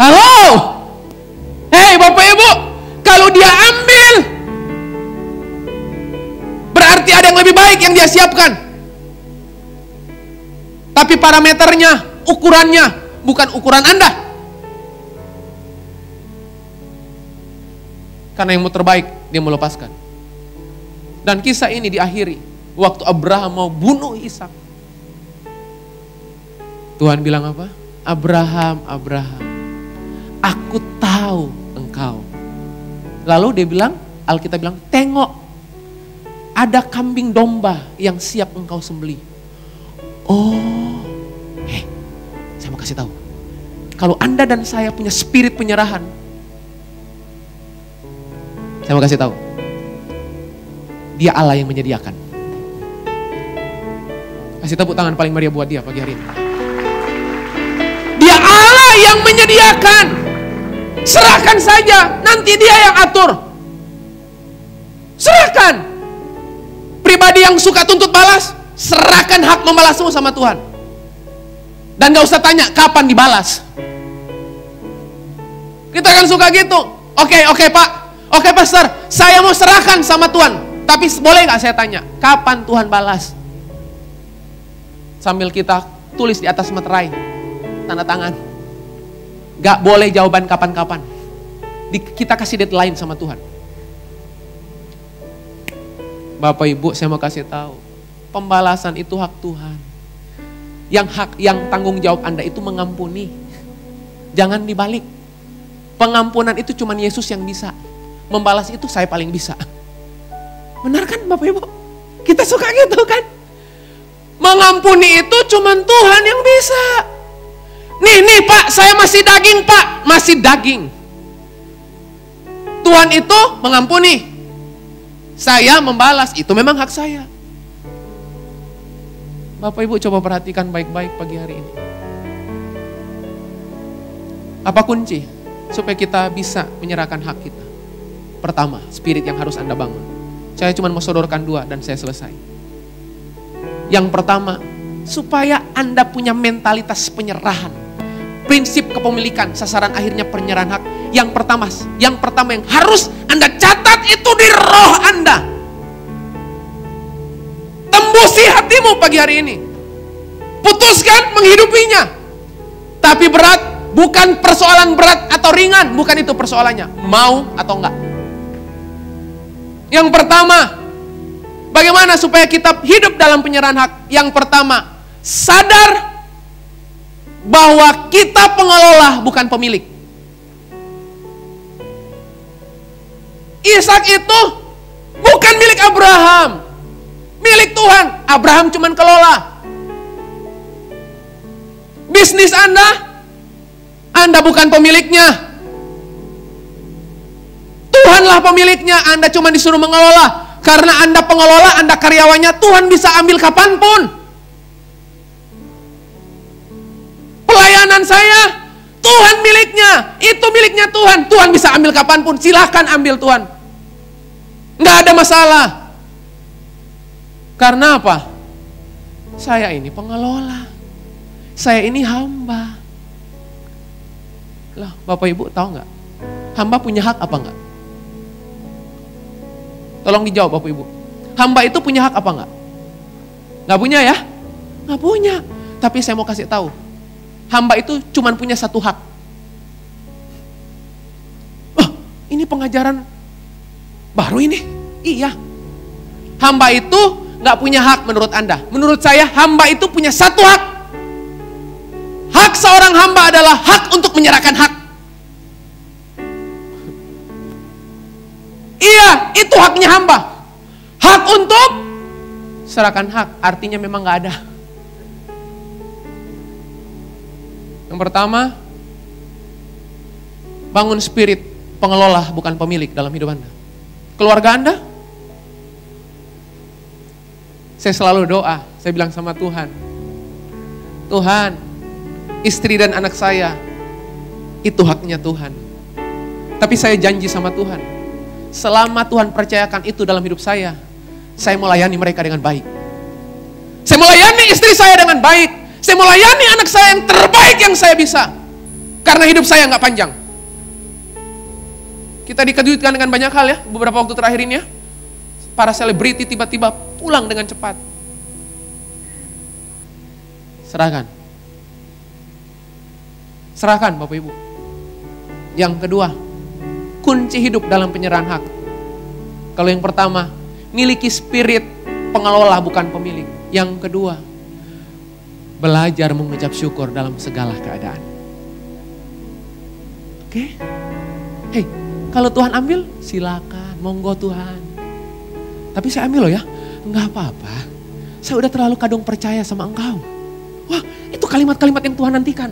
Halo? Hei Bapak Ibu, kalau Dia ambil, berarti ada yang lebih baik yang Dia siapkan. Tapi parameternya, ukurannya, bukan ukuran Anda. Karena yang mau terbaik, Dia mau lepaskan. Dan kisah ini diakhiri waktu Abraham mau bunuh Ishak. Tuhan bilang apa? Abraham, Abraham, aku tahu engkau. Lalu dia bilang, Alkitab bilang, tengok, ada kambing domba yang siap engkau sembelih. Oh, saya mau kasih tahu. Kalau Anda dan saya punya spirit penyerahan, saya mau kasih tahu, Dia Allah yang menyediakan. Kasih tepuk tangan paling meriah buat dia pagi hari ini. Dia Allah yang menyediakan. Serahkan saja, nanti Dia yang atur. Serahkan. Pribadi yang suka tuntut balas, serahkan hak membalasmu sama Tuhan. Dan gak usah tanya kapan dibalas. Kita kan suka gitu. Oke Pak, Oke pastor, saya mau serahkan sama Tuhan. Tapi boleh nggak saya tanya, kapan Tuhan balas? Sambil kita tulis di atas materai, tanda tangan. Gak boleh jawaban kapan-kapan. Kita kasih deadline sama Tuhan. Bapak Ibu, saya mau kasih tahu, pembalasan itu hak Tuhan. Yang tanggung jawab Anda itu mengampuni. Jangan dibalik. Pengampunan itu cuma Yesus yang bisa. Membalas itu saya paling bisa. Benar kan Bapak Ibu? Kita suka gitu kan? Mengampuni itu cuma Tuhan yang bisa. Nih Pak, saya masih daging Pak. Masih daging. Tuhan itu mengampuni. Saya membalas, itu memang hak saya. Bapak Ibu coba perhatikan baik-baik pagi hari ini. Apa kunci supaya kita bisa menyerahkan hak kita? Pertama, spirit yang harus Anda bangun. Saya cuma mau sodorkan 2 dan saya selesai. Yang pertama, supaya Anda punya mentalitas penyerahan. Prinsip kepemilikan, sasaran akhirnya penyerahan hak. Yang pertama yang harus Anda catat itu di roh Anda. Tembusi hatimu pagi hari ini. Putuskan menghidupinya. Tapi berat, bukan persoalan berat atau ringan, bukan itu persoalannya. Mau atau enggak. Yang pertama, bagaimana supaya kita hidup dalam penyerahan hak? Yang pertama, sadar bahwa kita pengelola bukan pemilik. Ishak itu bukan milik Abraham, milik Tuhan. Abraham cuma kelola. Bisnis Anda bukan pemiliknya. Tuhanlah pemiliknya, Anda cuma disuruh mengelola. Karena Anda pengelola, Anda karyawannya, Tuhan bisa ambil kapanpun. Pelayanan saya, Tuhan miliknya, itu miliknya Tuhan. Tuhan bisa ambil kapanpun, silahkan ambil Tuhan. Nggak ada masalah. Karena apa? Saya ini pengelola. Saya ini hamba. Lah, Bapak Ibu tahu nggak? Hamba punya hak apa nggak? Tolong dijawab Bapak Ibu. Hamba itu punya hak apa nggak? Nggak punya ya? Nggak punya. Tapi saya mau kasih tahu. Hamba itu cuma punya satu hak. Oh, ini pengajaran baru ini. Iya. Hamba itu nggak punya hak menurut Anda. Menurut saya hamba itu punya satu hak. Hak seorang hamba adalah hak untuk menyerahkan hak. Iya, itu haknya hamba. Hak untuk serahkan hak, artinya memang gak ada. Yang pertama, bangun spirit pengelola bukan pemilik dalam hidup Anda. Keluarga Anda, saya selalu doa, saya bilang sama Tuhan, Tuhan, istri dan anak saya, itu haknya Tuhan. Tapi saya janji sama Tuhan, selama Tuhan percayakan itu dalam hidup saya mau layani mereka dengan baik. Saya mau layani istri saya dengan baik. Saya mau layani anak saya yang terbaik yang saya bisa. Karena hidup saya nggak panjang. Kita dikejutkan dengan banyak hal ya, beberapa waktu terakhir ini ya. Para selebriti tiba-tiba pulang dengan cepat. Serahkan. Serahkan Bapak Ibu. Yang kedua, kunci hidup dalam penyerahan hak. Kalau yang pertama, miliki spirit pengelola bukan pemilik. Yang kedua, belajar mengucap syukur dalam segala keadaan. Oke? Hei, kalau Tuhan ambil, silakan, monggo Tuhan. Tapi saya ambil loh ya, enggak apa-apa. Saya udah terlalu kadung percaya sama Engkau. Wah, itu kalimat-kalimat yang Tuhan nantikan.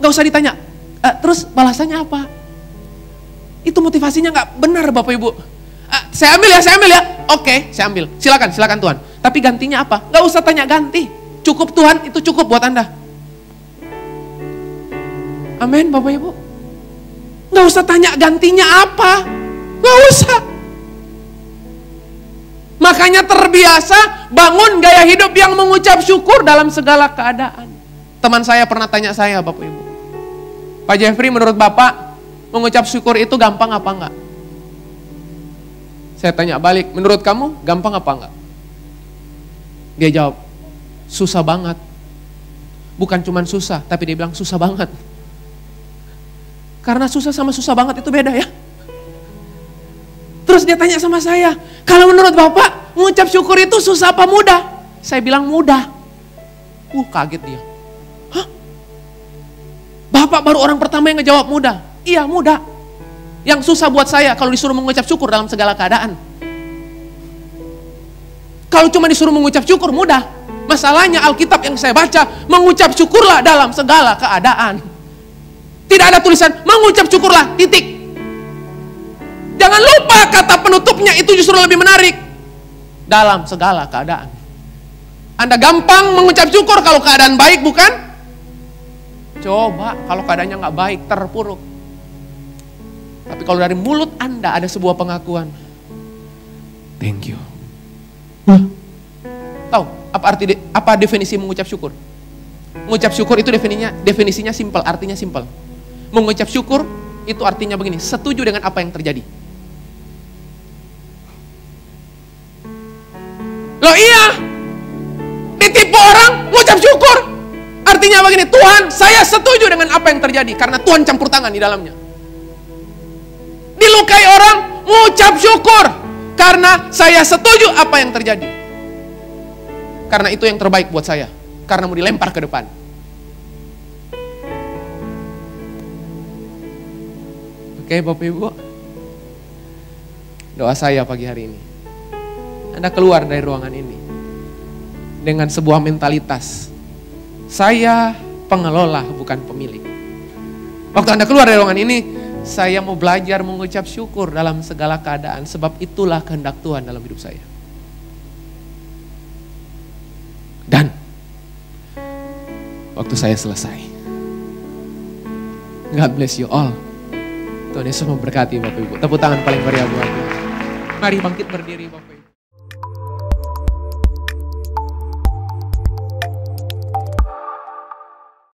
Enggak usah ditanya, terus balasannya apa? Itu motivasinya nggak benar Bapak Ibu. Saya ambil ya. Oke, saya ambil. Silakan Tuhan. Tapi gantinya apa? Nggak usah tanya ganti. Cukup Tuhan, itu cukup buat Anda. Amin Bapak Ibu. Nggak usah tanya gantinya apa. Nggak usah. Makanya terbiasa bangun gaya hidup yang mengucap syukur dalam segala keadaan. Teman saya pernah tanya saya Bapak Ibu. Pak Jeffrey, menurut Bapak mengucap syukur itu gampang apa enggak? Saya tanya balik, menurut kamu gampang apa enggak? Dia jawab, susah banget. Bukan cuman susah, tapi dia bilang susah banget. Karena susah sama susah banget itu beda ya. Terus dia tanya sama saya, kalau menurut Bapak, mengucap syukur itu susah apa mudah? Saya bilang mudah. Kaget dia. Hah? Bapak baru orang pertama yang ngejawab mudah. Iya mudah. Yang susah buat saya kalau disuruh mengucap syukur dalam segala keadaan. Kalau cuma disuruh mengucap syukur mudah. Masalahnya Alkitab yang saya baca, mengucap syukurlah dalam segala keadaan. Tidak ada tulisan mengucap syukurlah, titik. Jangan lupa kata penutupnya itu justru lebih menarik. Dalam segala keadaan. Anda gampang mengucap syukur kalau keadaan baik, bukan? Coba kalau keadaannya nggak baik, terpuruk. Tapi kalau dari mulut Anda ada sebuah pengakuan, thank you. Tahu apa definisi mengucap syukur? Mengucap syukur itu definisinya simple, artinya simple. Mengucap syukur itu artinya begini, setuju dengan apa yang terjadi. Loh iya, ditipu orang, mengucap syukur. Artinya begini, Tuhan saya setuju dengan apa yang terjadi, karena Tuhan campur tangan di dalamnya. Dilukai orang, mengucap syukur, karena saya setuju apa yang terjadi. Karena itu yang terbaik buat saya, karena mau dilempar ke depan. Oke Bapak Ibu, doa saya pagi hari ini, Anda keluar dari ruangan ini dengan sebuah mentalitas, saya pengelola bukan pemilik. Waktu Anda keluar dari ruangan ini, saya mau belajar mengucap syukur dalam segala keadaan, sebab itulah kehendak Tuhan dalam hidup saya. Dan waktu saya selesai, God bless you all. Tuhan Yesus memberkati Bapak Ibu. Tepuk tangan paling meriah buat Tuhan. Mari bangkit berdiri Bapak Ibu.